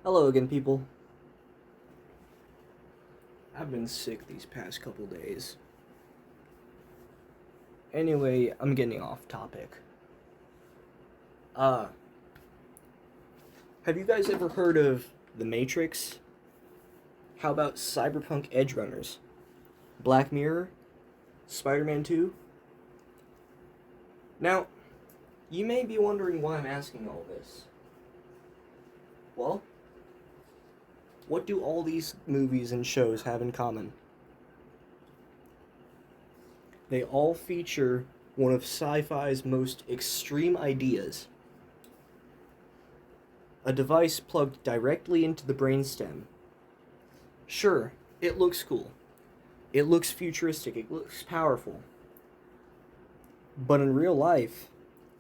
Hello again, people. I've been sick these past couple days. Anyway, I'm getting off topic. Uh, have you guys ever heard of The Matrix? How about Cyberpunk Edge Runners? Black Mirror? Spider-Man 2? Now, you may be wondering why I'm asking all this. Well, what do all these movies and shows have in common? They all feature one of sci-fi's most extreme ideas. A device plugged directly into the brainstem. Sure, it looks cool. It looks futuristic. It looks powerful. But in real life,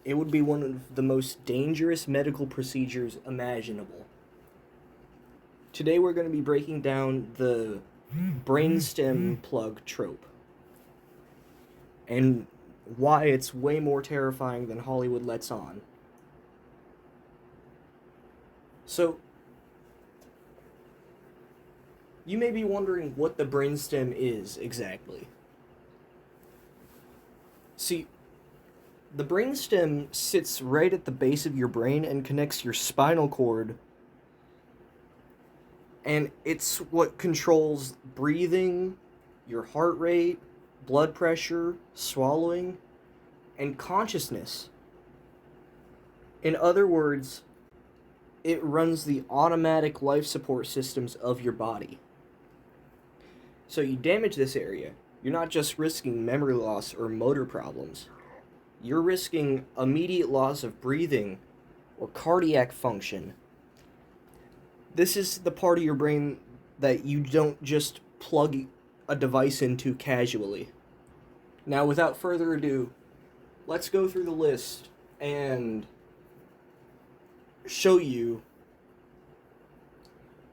it would be one of the most dangerous medical procedures imaginable. Today we're going to be breaking down the brainstem plug trope and why it's way more terrifying than Hollywood lets on. So, you may be wondering what the brainstem is exactly. See, the brainstem sits right at the base of your brain and connects your spinal cord, and it's what controls breathing, your heart rate, blood pressure, swallowing, and consciousness. In other words, it runs the automatic life support systems of your body. So you damage this area, you're not just risking memory loss or motor problems. You're risking immediate loss of breathing or cardiac function. This is the part of your brain that you don't just plug a device into casually. Now, without further ado, let's go through the list and show you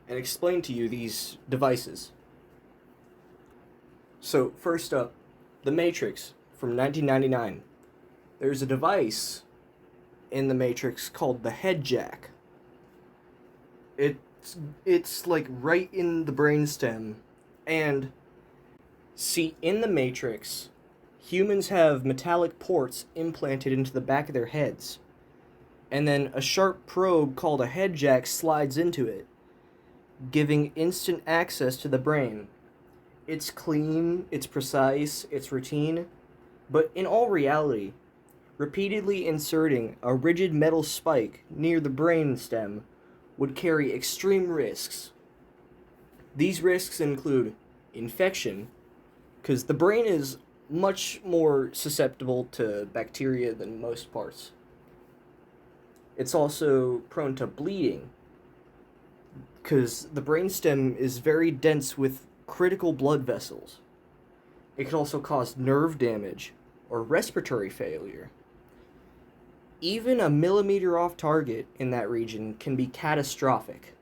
and explain to you these devices. So, first up, The Matrix from 1999. There's a device in The Matrix called the head jack. It's like right in the brainstem. And see, in The Matrix, humans have metallic ports implanted into the back of their heads. And then a sharp probe called a head jack slides into it, giving instant access to the brain. It's clean, it's precise, it's routine, but in all reality, repeatedly inserting a rigid metal spike near the brain stem would carry extreme risks. These risks include infection, because the brain is much more susceptible to bacteria than most parts. It's also prone to bleeding, because the brainstem is very dense with critical blood vessels. It could also cause nerve damage or respiratory failure. Even a millimeter off target in that region can be catastrophic.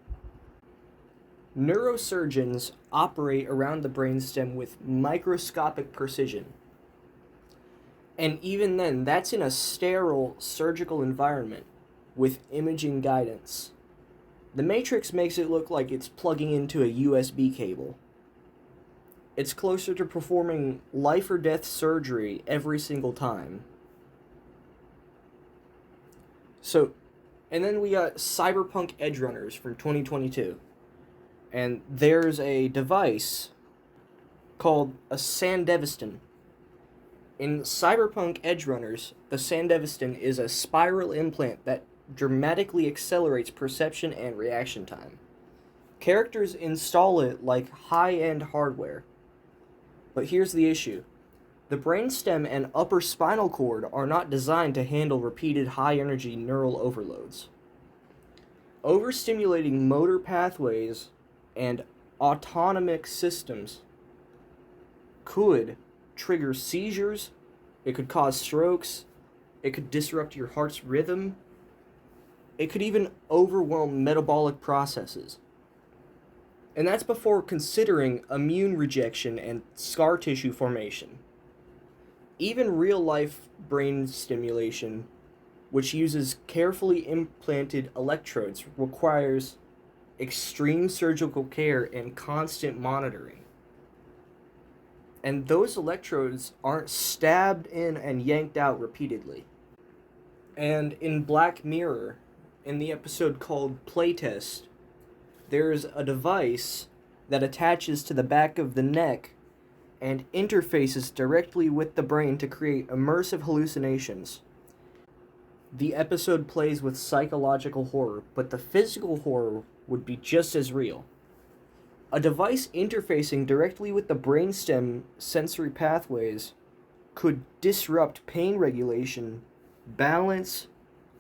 Neurosurgeons operate around the brainstem with microscopic precision. And even then, that's in a sterile surgical environment with imaging guidance. The Matrix makes it look like it's plugging into a USB cable. It's closer to performing life or death surgery every single time. So, and then we got Cyberpunk Edge Runners from 2022. And there's a device called a Sandevistan. In Cyberpunk Edge Runners, the Sandevistan is a spiral implant that dramatically accelerates perception and reaction time. Characters install it like high-end hardware. But here's the issue. The brainstem and upper spinal cord are not designed to handle repeated high-energy neural overloads. Overstimulating motor pathways and autonomic systems could trigger seizures, it could cause strokes, it could disrupt your heart's rhythm, it could even overwhelm metabolic processes. And that's before considering immune rejection and scar tissue formation. Even real-life brain stimulation, which uses carefully implanted electrodes, requires extreme surgical care and constant monitoring. And those electrodes aren't stabbed in and yanked out repeatedly. And in Black Mirror, in the episode called Playtest, there's a device that attaches to the back of the neck and interfaces directly with the brain to create immersive hallucinations. The episode plays with psychological horror, but the physical horror would be just as real. A device interfacing directly with the brainstem sensory pathways could disrupt pain regulation, balance,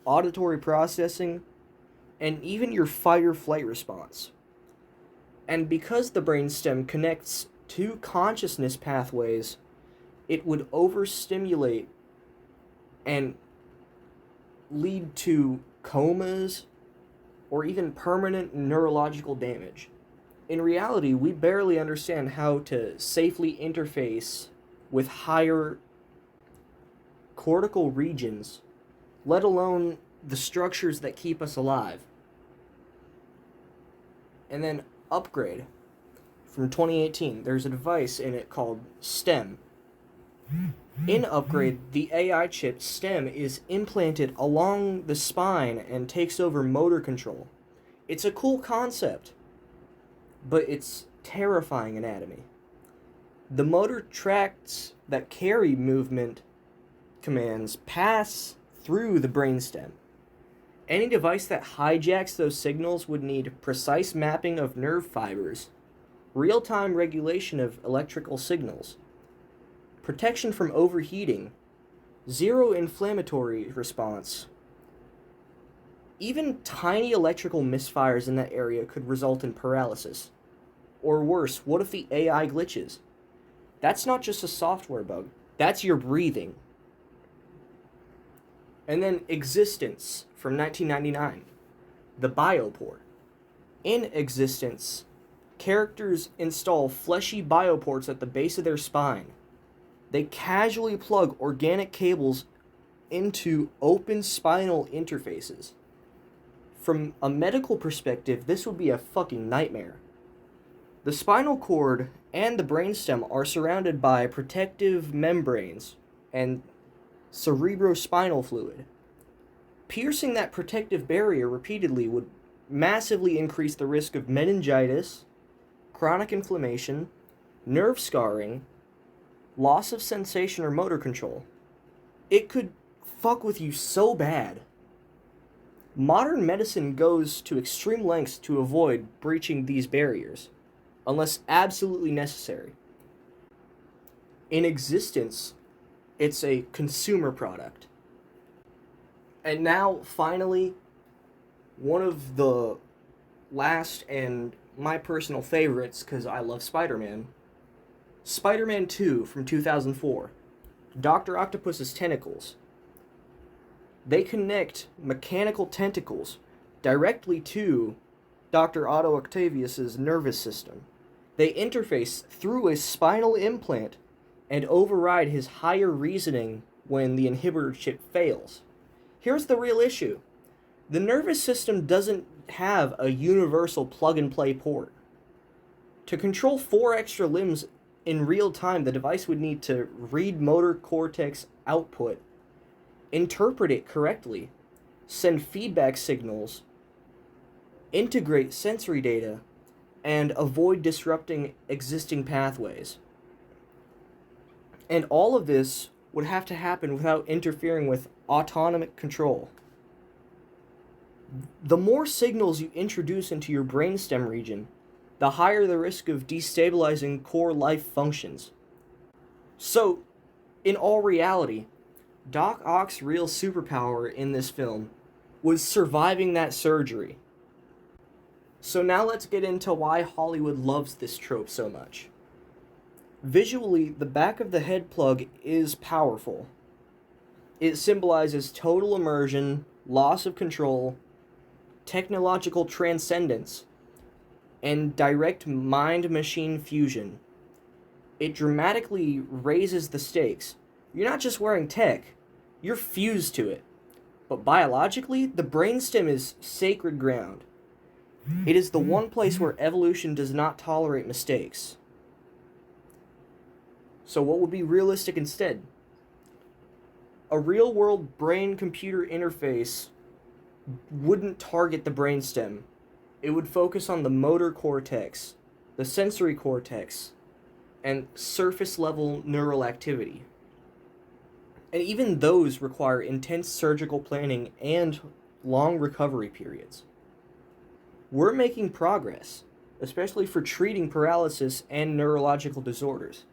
auditory processing, and even your fight or flight response. And because the brainstem connects two consciousness pathways, it would overstimulate and lead to comas or even permanent neurological damage. In reality, we barely understand how to safely interface with higher cortical regions, let alone the structures that keep us alive. And then Upgrade from 2018, there's a device in it called STEM. In Upgrade, the AI chip STEM is implanted along the spine and takes over motor control. It's a cool concept, but it's terrifying anatomy. The motor tracts that carry movement commands pass through the brainstem. Any device that hijacks those signals would need precise mapping of nerve fibers, real-time regulation of electrical signals, protection from overheating, zero inflammatory response. Even tiny electrical misfires in that area could result in paralysis. Or worse, what if the AI glitches? That's not just a software bug, that's your breathing. And then Existence from 1999, the bioport. In Existence, characters install fleshy bioports at the base of their spine. They casually plug organic cables into open spinal interfaces. From a medical perspective, this would be a fucking nightmare. The spinal cord and the brainstem are surrounded by protective membranes and cerebrospinal fluid. Piercing that protective barrier repeatedly would massively increase the risk of meningitis, chronic inflammation, nerve scarring, loss of sensation or motor control. It could fuck with you so bad. Modern medicine goes to extreme lengths to avoid breaching these barriers, unless absolutely necessary. In Existence, it's a consumer product. And now, finally, one of the last and my personal favorites, because I love Spider-Man, Spider-Man 2 from 2004, Dr. Octopus's tentacles. They connect mechanical tentacles directly to Dr. Otto Octavius's nervous system. They interface through a spinal implant and override his higher reasoning when the inhibitor chip fails. Here's the real issue. The nervous system doesn't have a universal plug-and-play port. To control 4 extra limbs in real time, the device would need to read motor cortex output, interpret it correctly, send feedback signals, integrate sensory data, and avoid disrupting existing pathways. And all of this would have to happen without interfering with autonomic control. The more signals you introduce into your brainstem region, the higher the risk of destabilizing core life functions. So, in all reality, Doc Ock's real superpower in this film was surviving that surgery. So now let's get into why Hollywood loves this trope so much. Visually, the back of the head plug is powerful. It symbolizes total immersion, loss of control, technological transcendence, and direct mind-machine fusion. It dramatically raises the stakes. You're not just wearing tech, you're fused to it. But biologically, the brainstem is sacred ground. It is the one place where evolution does not tolerate mistakes. So what would be realistic instead? A real-world brain-computer interface wouldn't target the brainstem. It would focus on the motor cortex, the sensory cortex, and surface-level neural activity. And even those require intense surgical planning and long recovery periods. We're making progress, especially for treating paralysis and neurological disorders.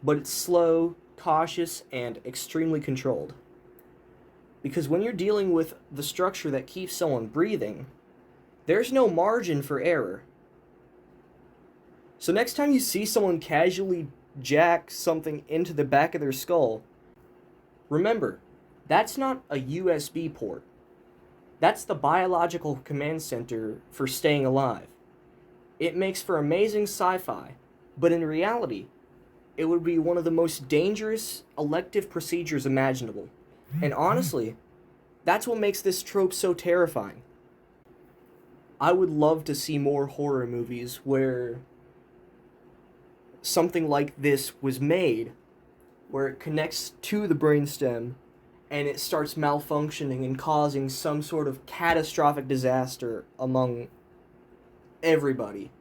But it's slow, cautious, and extremely controlled. Because when you're dealing with the structure that keeps someone breathing, there's no margin for error. So next time you see someone casually jack something into the back of their skull, remember, that's not a USB port. That's the biological command center for staying alive. It makes for amazing sci-fi, but in reality, it would be one of the most dangerous elective procedures imaginable. And honestly, that's what makes this trope so terrifying. I would love to see more horror movies where something like this was made, where it connects to the brainstem and it starts malfunctioning and causing some sort of catastrophic disaster among everybody.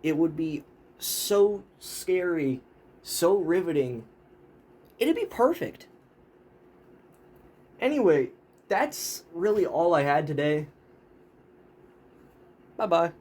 It would be so scary, so riveting. It'd be perfect. Anyway, that's really all I had today. Bye-bye.